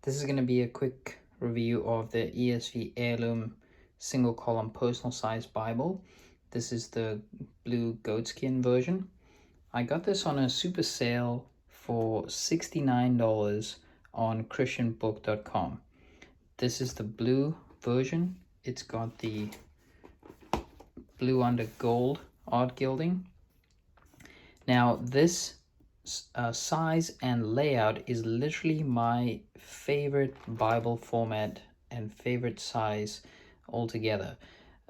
This is going to be a quick review of the ESV Heirloom single column personal size Bible. This is the blue goatskin version. I got this on a super sale for $69 on christianbook.com. This is the blue version. It's got the blue under gold art gilding. Now this size and layout is literally my favorite Bible format and favorite size altogether.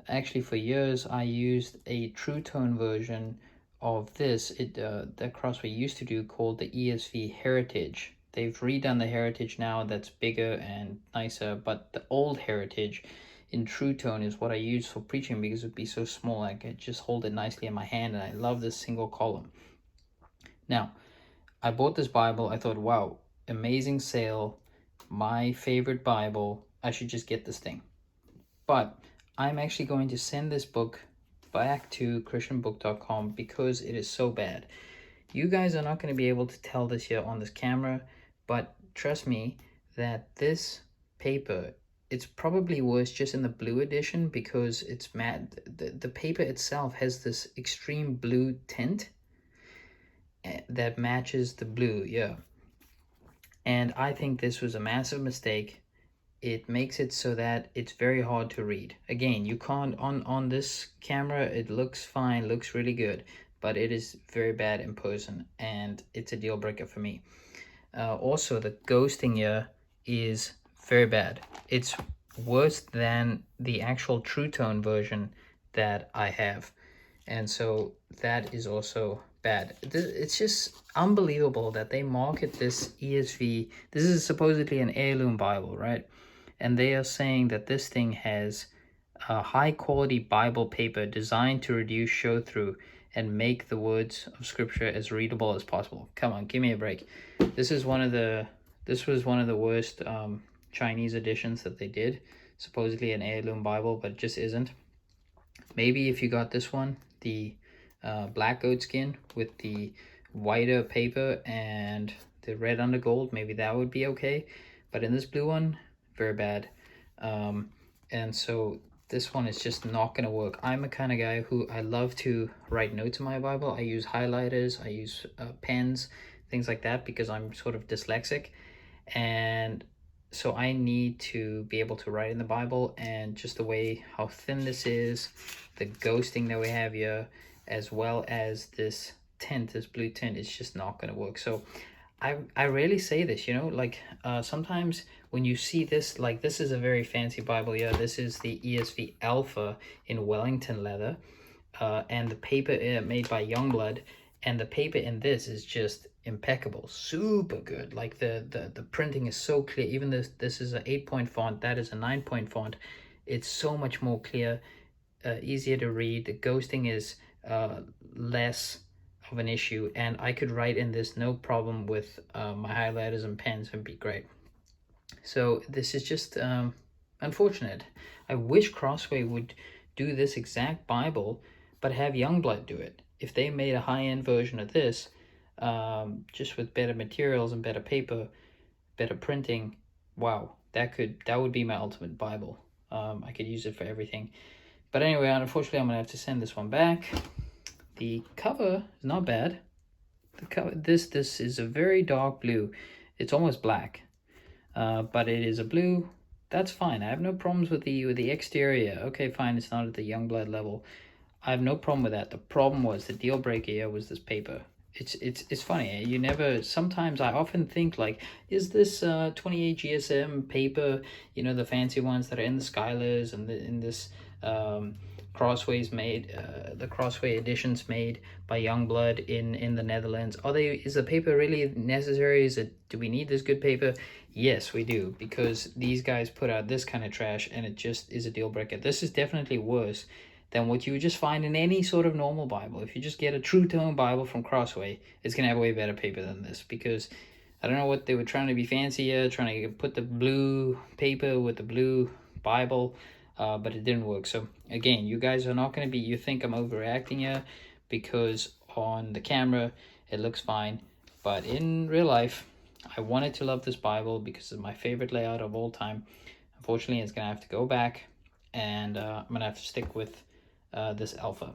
Actually, for years I used a True Tone version of this. That Crossway used to do, called the ESV Heritage. They've redone the Heritage now, that's bigger and nicer, but the old Heritage in True Tone is what I use for preaching because it'd be so small. I could just hold it nicely in my hand, and I love this single column. Now, I bought this Bible. I thought, wow, amazing sale, my favorite Bible. I should just get this thing. But I'm actually going to send this book back to christianbook.com because it is so bad. You guys are not going to be able to tell this here on this camera, but trust me that this paper, it's probably worse just in the blue edition because it's matte. The paper itself has this extreme blue tint that matches the blue, yeah. And I think this was a massive mistake. It makes it so that it's very hard to read. Again, you can't, on this camera, it looks fine, looks really good, but it is very bad in person, and it's a deal breaker for me. Also, the ghosting here is very bad. It's worse than the actual True Tone version that I have. And so that is also bad. It's just unbelievable that they market this ESV. This is supposedly an heirloom Bible, right? And they are saying that this thing has a high quality Bible paper designed to reduce show through and make the words of scripture as readable as possible. Come on, give me a break. This was one of the worst Chinese editions that they did. Supposedly an heirloom Bible, but it just isn't. Maybe if you got this one, the black goatskin with the whiter paper and the red under gold, maybe that would be okay. But in this blue one, very bad. And so this one is just not going to work. I'm a kind of guy who I love to write notes in my Bible. I use highlighters, I use pens, things like that, because I'm sort of dyslexic. And so I need to be able to write in the Bible, and just the way how thin this is, the ghosting that we have here, as well as this tint, this blue tint, is just not going to work. So I rarely say this, you know, like sometimes when you see this, like this is a very fancy Bible here. This is the ESV Alpha in Wellington leather, and the paper made by Youngblood, and the paper in this is just impeccable, super good. Like the printing is so clear. Even this is an 8-point font, that is a 9-point font. It's so much more clear, easier to read. The ghosting is less of an issue, and I could write in this no problem with my highlighters and pens. Would be great. So this is just unfortunate. I wish Crossway would do this exact Bible but have Youngblood do it. If they made a high-end version of this, just with better materials and better paper, better printing, wow, that would be my ultimate Bible. I could use it for everything. But anyway, unfortunately, I'm gonna have to send this one back. The cover is not bad. The cover, this is a very dark blue. It's almost black, but it is a blue. That's fine. I have no problems with the exterior. Okay, fine. It's not at the Youngblood level. I have no problem with that. The problem was, the deal breaker here was this paper. It's funny. You never. Sometimes I often think, like, is this 28 GSM paper? You know, the fancy ones that are in the Skylers and in this Crossways made, the Crossway editions made by Youngblood in the Netherlands. Is the paper really necessary? Do we need this good paper? Yes, we do, because these guys put out this kind of trash, and it just is a deal breaker. This is definitely worse than what you would just find in any sort of normal Bible. If you just get a True Tone Bible from Crossway, it's gonna have way better paper than this, because I don't know what they were trying to be fancy here, trying to put the blue paper with the blue Bible, but it didn't work. So again, you guys are not going to be, you think I'm overreacting here, because on the camera it looks fine, but in real life I wanted to love this Bible because it's my favorite layout of all time. Unfortunately, it's going to have to go back, and I'm going to have to stick with this alpha.